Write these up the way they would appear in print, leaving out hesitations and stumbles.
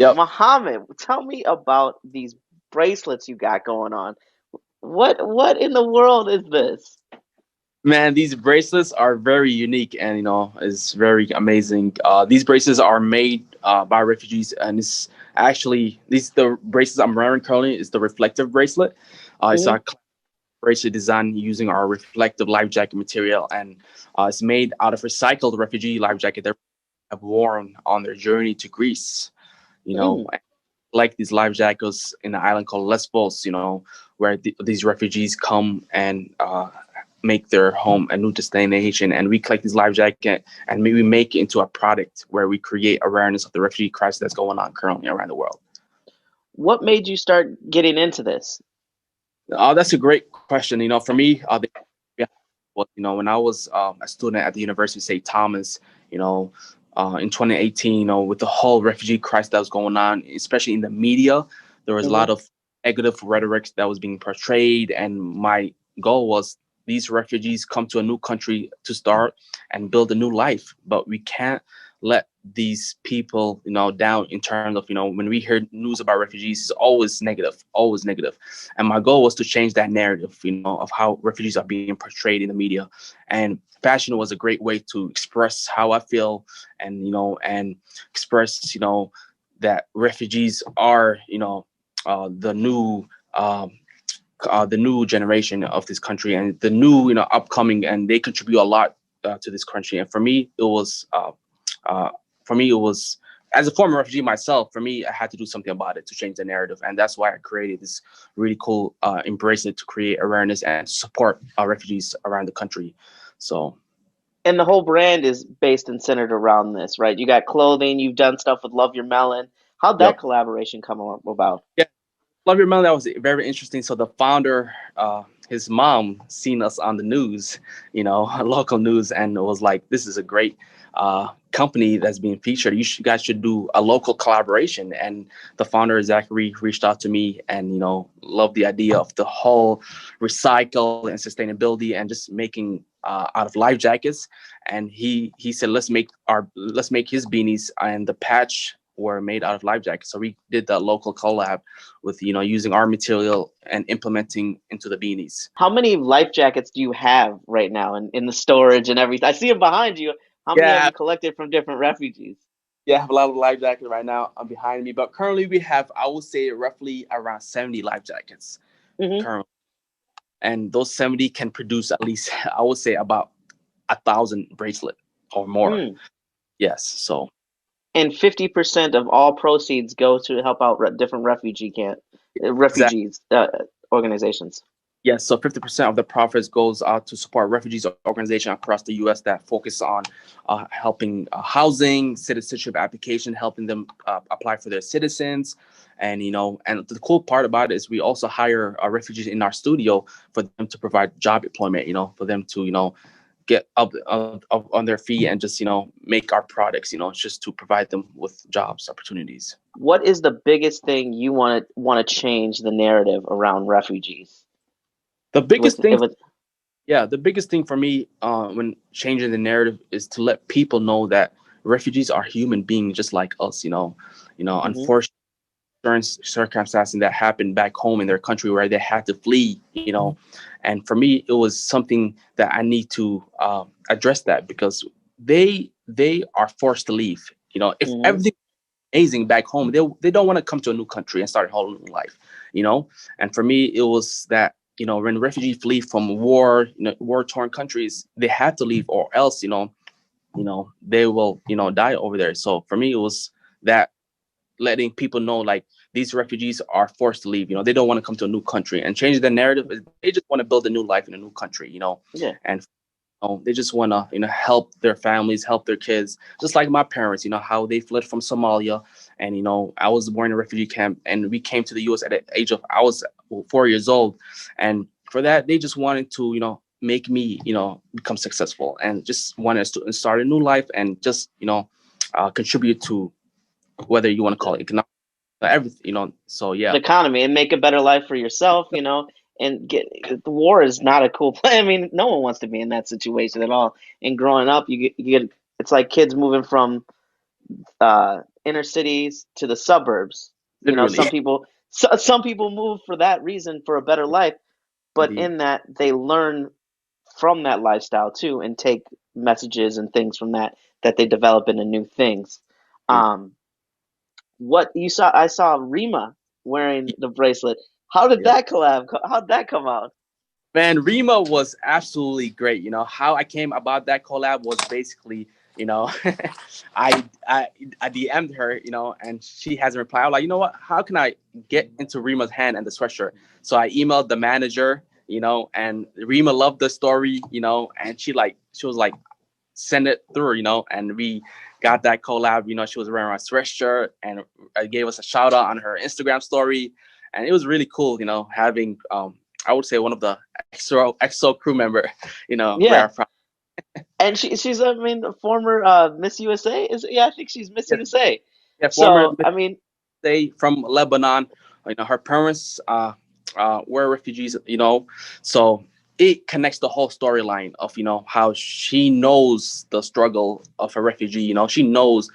Yep. Mohammed, tell me about these bracelets you got going on. What in the world is this? Man, these bracelets are very unique and it's very amazing. These bracelets are made by refugees, and it's actually these the bracelets I'm wearing currently is the reflective bracelet. It's Hmm. our bracelet designed using our reflective life jacket material, and it's made out of recycled refugee life jacket that have worn on their journey to Greece. You know, Mm. like these life jackets in an island called Lesbos, where these refugees come and make their home a new destination. And we collect these life jacket and maybe make it into a product where we create awareness of the refugee crisis that's going on currently around the world. What made you start getting into this? That's a great question. For me, when I was a student at the University of St. Thomas, you know, in 2018, with the whole refugee crisis that was going on, especially in the media, there was a Hmm. lot of negative rhetoric that was being portrayed. And my goal was these refugees come to a new country to start and build a new life. But we can't let these people, down in terms of, when we hear news about refugees, it's always negative, always negative. And my goal was to change that narrative, of how refugees are being portrayed in the media. And fashion was a great way to express how I feel, and express, that refugees are, the new, the new generation of this country, and the new, upcoming, and they contribute a lot to this country. And uh, for me, it was as a former refugee myself. For me, I had to do something about it to change the narrative, and that's why I created this really cool embrace it to create awareness and support refugees around the country. So And the whole brand is based and centered around this, right? You got clothing, you've done stuff with Love Your Melon. How'd that yep, collaboration come about? yeah, love your mom. That was very interesting. So the founder, his mom, seen us on the news, local news, and was like, "This is a great company that's being featured. You guys should do a local collaboration." And the founder Zachary reached out to me, and loved the idea of the whole recycle and sustainability, and just making out of life jackets. And he said, let's make his beanies, and the patch were made out of life jackets. So we did that local collab with using our material and implementing into the beanies. How many life jackets do you have right now in the storage and everything? I see them behind you. How many have Yeah, you collected from different refugees? yeah, I have a lot of life jackets right now behind me, but currently we have, I would say, roughly around 70 life jackets Hmm. currently, and those 70 can produce at least I would say about 1,000 bracelet or more. Mm. Yes, so And 50% of all proceeds go to help out different exactly. refugees organizations. Yes, so 50% of the profits goes out to support refugees organization across the U.S. that focus on helping housing, citizenship application, helping them apply for their citizens, and the cool part about it is we also hire refugees in our studio for them to provide job employment, for them to get up on their feet and just make our products, just to provide them with jobs opportunities. What is the biggest thing you want to change the narrative around refugees? The With biggest thing if it, Yeah, the biggest thing for me when changing the narrative is to let people know that refugees are human beings just like us. Mhm. Unfortunately, certain circumstances that happened back home in their country where they had to flee. And for me, it was something that I need to address that because they are forced to leave. If Mhm. everything amazing back home. They don't want to come to a new country and start a whole new life, you know. And for me, it was that when refugees flee from war, war torn countries, they had to leave, or else they will die over there. So for me, it was that letting people know like these refugees are forced to leave. They don't want to come to a new country and change the narrative. They just want to build a new life in a new country. Yeah. And they just want to, help their families, help their kids, just like my parents. How they fled from Somalia, and I was born in a refugee camp, and we came to the U.S. at the age of I was 4 years old, and for that they just wanted to, make me, become successful, and just wanted us to start a new life, and just contribute to whether you want to call it economic, everything. So The yeah, economy and make a better life for yourself, and get the war is not a cool plan. I mean, no one wants to be in that situation at all. And growing up, you get it's like kids moving from inner cities to the suburbs. You know, Literally. some people move for that reason, for a better life, but Indeed. in that they learn from that lifestyle too and take messages and things from that they develop into new things. Indeed. Um, what you saw, I saw Rima wearing the bracelet. How did Yeah. that collab? How'd that come out? Man, Rima was absolutely great. How I came about that collab was basically, you know, I I I DM'd her, and she hasn't replied. I was like, you know what? How can I get into Rima's hand and the sweatshirt? So I emailed the manager, and Rima loved the story, and she was like, send it through, and we got that collab. She was wearing a sweatshirt and gave us a shout out on her Instagram story, and it was really cool, having I would say one of the EXO crew member, wear Yeah, our product. and she's I mean the former Miss USA is yeah I think she's Miss Yeah, USA. yeah, former So I mean say from Lebanon. Her parents were refugees. So it connects the whole storyline of how she knows the struggle of a refugee. She knows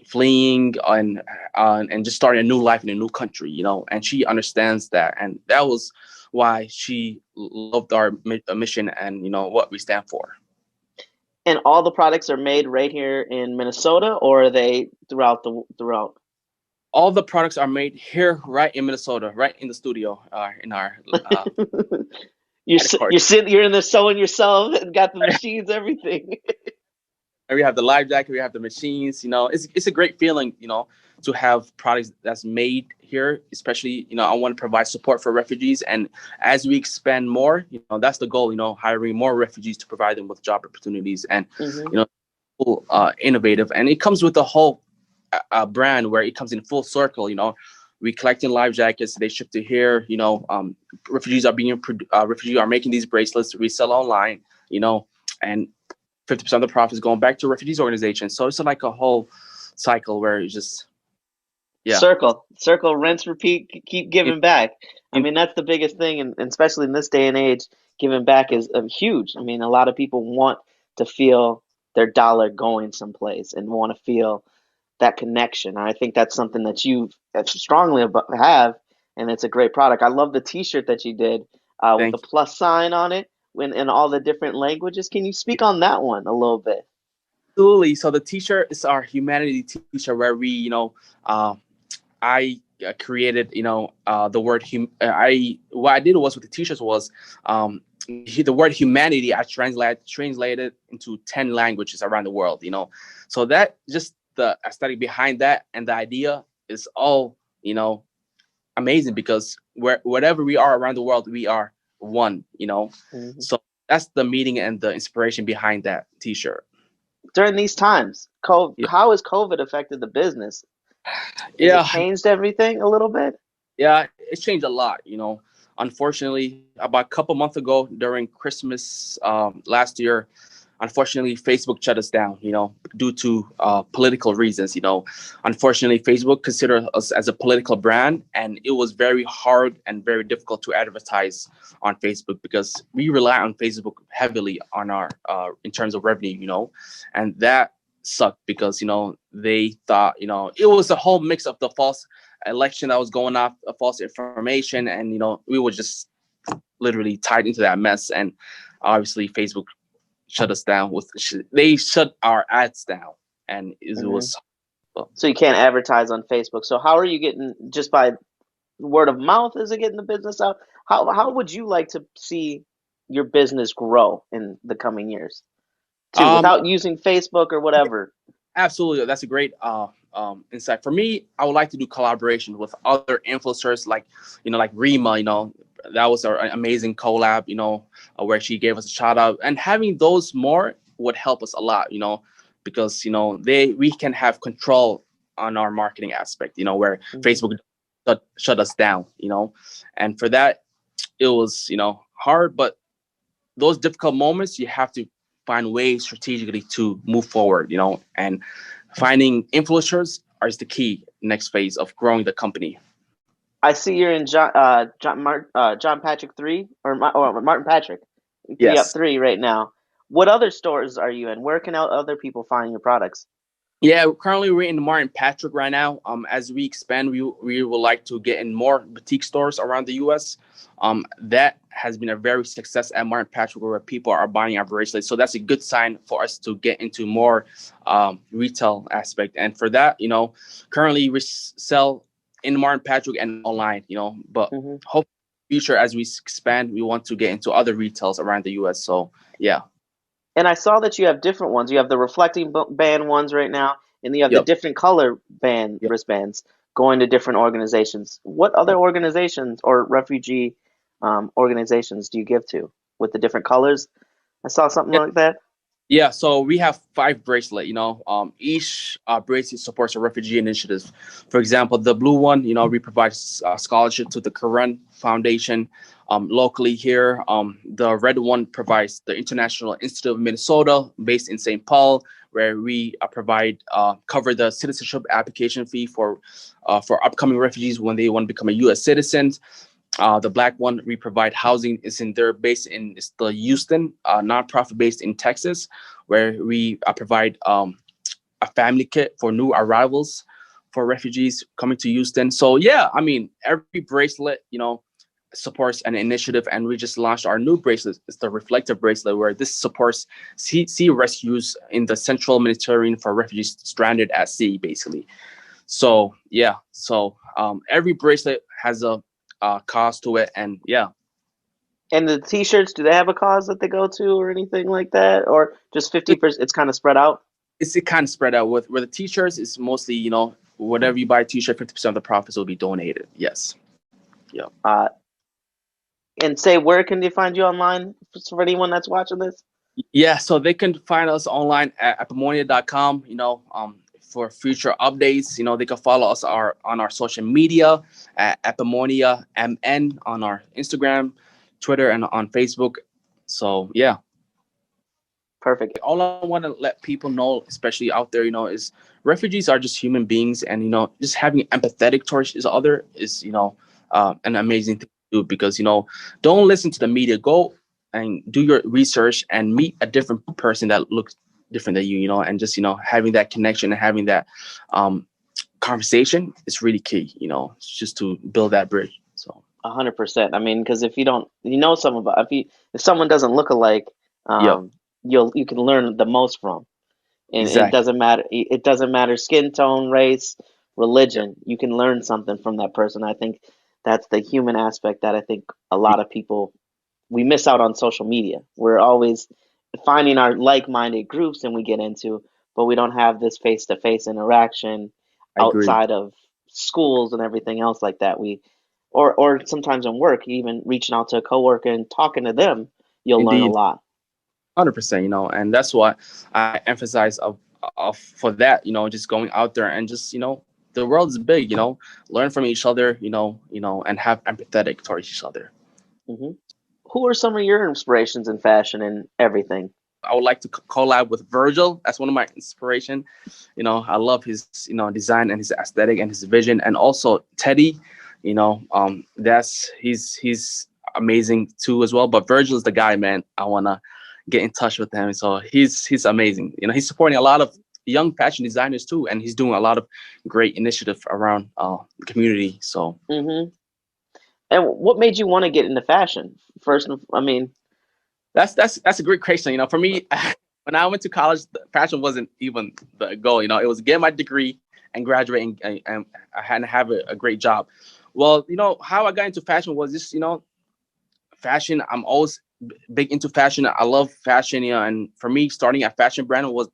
fleeing and just starting a new life in a new country. And she understands that, and that was why she loved our mission and what we stand for. and all the products are made right here in Minnesota, or are they throughout? All the products are made here, right in Minnesota, right in the studio, in our headquarters. You're in there sewing yourself and got the machines, everything. And we have the live jacket, we have the machines. It's a great feeling, to have products that's made here. Especially, I want to provide support for refugees, and as we expand more, that's the goal. Hiring more refugees to provide them with job opportunities, and Hmm. you know, innovative, and it comes with a whole brand where it comes in full circle. We collecting live jackets, they ship to here. Refugees are making these bracelets. We sell online. And 50% of the profits going back to refugees organizations. So it's like a whole cycle where it's just, yeah. Circle, rinse, repeat, keep In, giving back. I in, mean, that's the biggest thing, and especially in this day and age, giving back is huge. I mean, a lot of people want to feel their dollar going someplace and want to feel that connection. I think that's something that you strongly have, and it's a great product. I love the T-shirt that you did with the thank you. plus sign on it in all the different languages. Can you speak on that one a little bit? Absolutely. So the t-shirt is our humanity t-shirt where we, I created, the word what I did was with the t-shirts was the word humanity. I translated into 10 languages around the world. So that just the aesthetic behind that and the idea is all amazing because wherever we are around the world, we are one. Hmm. So that's the meaning and the inspiration behind that t-shirt. During these times, Yeah. how has COVID affected the business? Has it Yeah. changed everything a little bit? Yeah, it's changed a lot. Unfortunately, about a couple months ago during Christmas last year, unfortunately, Facebook shut us down. Due to political reasons. Unfortunately, Facebook considered us as a political brand, and it was very hard and very difficult to advertise on Facebook because we rely on Facebook heavily on our in terms of revenue. And that sucked because they thought it was a whole mix of the false election that was going off, false information, and we were just literally tied into that mess. And obviously, Facebook shut us down they shut our ads down, and it Hmm. was well, So you can't advertise on Facebook. So how are you getting, just by word of mouth? Is it getting the business out? How would you like to see your business grow in the coming years too, um without using Facebook or whatever? absolutely, that's a great insight. For me, I would like to do collaboration with other influencers like like Rima. That was our amazing collab, where she gave us a shout out, and having those more would help us a lot, because we can have control on our marketing aspect, where Hmm. Facebook shut us down, and for that it was hard. But those difficult moments, you have to find ways strategically to move forward, and finding influencers is the key next phase of growing the company. I see you're in John Patrick 3 or Martin Patrick. Yep, Yes. 3 right now. What other stores are you in? Where can other people find your products? Yeah, currently we're in Martin Patrick right now. As we expand, we would like to get in more boutique stores around the U.S. That has been a very success at Martin Patrick, where people are buying our bracelets. So that's a good sign for us to get into more retail aspect. And for that, currently we sell in Martin Patrick and online. But Hmm. hope future as we expand, we want to get into other retails around the U.S. So yeah, And I saw that you have different ones. You have the reflecting band ones right now, and you have the yep. different color band Yep. wristbands going to different organizations. What other organizations or refugee organizations do you give to with the different colors? I saw something like that. Yeah, so we have five bracelet. Each bracelet supports a refugee initiative. For example, the blue one, we provide scholarship to the Quran Foundation locally here. The red one provides the International Institute of Minnesota, based in St. Paul, where we provide cover the citizenship application fee for upcoming refugees when they want to become a U.S. citizen. The black one, we provide housing. They're based in it's the Houston, nonprofit based in Texas, where we provide a family kit for new arrivals for refugees coming to Houston. So yeah, I mean, every bracelet, supports an initiative, and we just launched our new bracelet. It's the reflective bracelet, where this supports sea rescues in the central Mediterranean for refugees stranded at sea, basically. So yeah, so every bracelet has a cost to it, and yeah, And the T-shirts, do they have a cause that they go to or anything like that, or just it, 50%? It's kind of spread out. it kind of spread out with where the t-shirts is mostly whatever you buy a t-shirt, 50% of the profits will be donated. Yes, yeah, Uh, and say, where can they find you online for anyone that's watching this? yeah. So they can find us online at epimonia.com. For future updates, they can follow us on our social media at Epimonia MN on our Instagram, Twitter, and on Facebook. So yeah, Perfect. all I want to let people know, especially out there, is refugees are just human beings, and just having empathetic towards each other is, an amazing thing to do, because don't listen to the media. Go and do your research and meet a different person that looks different than you, and just having that connection and having that conversation is really key. It's just to build that bridge. So 100%. I mean, because if you don't, some about if someone doesn't look alike, yep, um, you can learn the most from. And it exactly. doesn't matter. It doesn't matter skin tone, race, Yep, religion. You can learn something from that person. I think that's the human aspect that I think a lot of people we miss out on social media. We're always finding our like-minded groups and we get into, but we don't have this face-to-face interaction I agree. outside of schools and everything else like that. Or sometimes in work, even reaching out to a coworker and talking to them, you'll learn a Indeed. lot. 100%, and that's what I emphasize of for that, just going out there and just, the world is big, learn from each other, and have empathetic towards each other. Hmm. Who are some of your inspirations in fashion and everything? I would like to collab with Virgil. That's one of my inspiration. I love his, design and his aesthetic and his vision, and also Teddy. That's he's amazing too as well. But Virgil is the guy, man. I wanna get in touch with him. So he's amazing. He's supporting a lot of young fashion designers too, and he's doing a lot of great initiative around the community. So Hmm. And what made you want to get into fashion? First, I mean, that's a great question. For me, when I went to college, fashion wasn't even the goal. It was get my degree and graduate, and I had to have a great job. Well, how I got into fashion was just fashion. I'm always big into fashion. I love fashion, and for me, starting a fashion brand was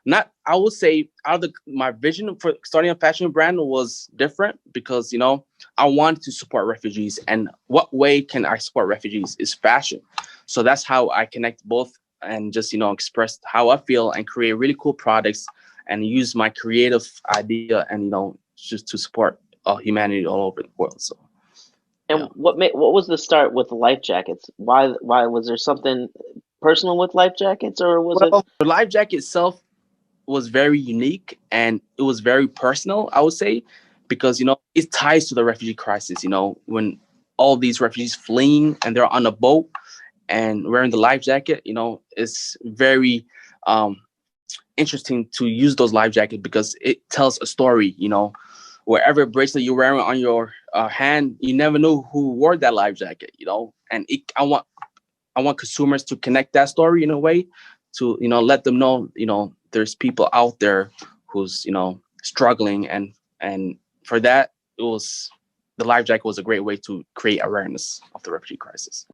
not. I would say out of my vision for starting a fashion brand was different, because I wanted to support refugees, and what way can I support refugees is fashion. So that's how I connect both, and just express how I feel and create really cool products, and use my creative idea, and just to support humanity all over the world. So yeah. and what was the start with life jackets? Why was there something personal with life jackets, or was it? Well, the life jacket itself was very unique, and it was very personal, I would say, because it ties to the refugee crisis. When all these refugees fleeing and they're on a boat and wearing the life jacket, it's very um interesting to use those life jackets because it tells a story. You know, wherever bracelet you're wearing on your hand, you never know who wore that life jacket. You know, and I want consumers to connect that story in a way to, you know, let them know, you know, there's people out there who's, you know, struggling, and for that, it was the life jacket was a great way to create awareness of the refugee crisis.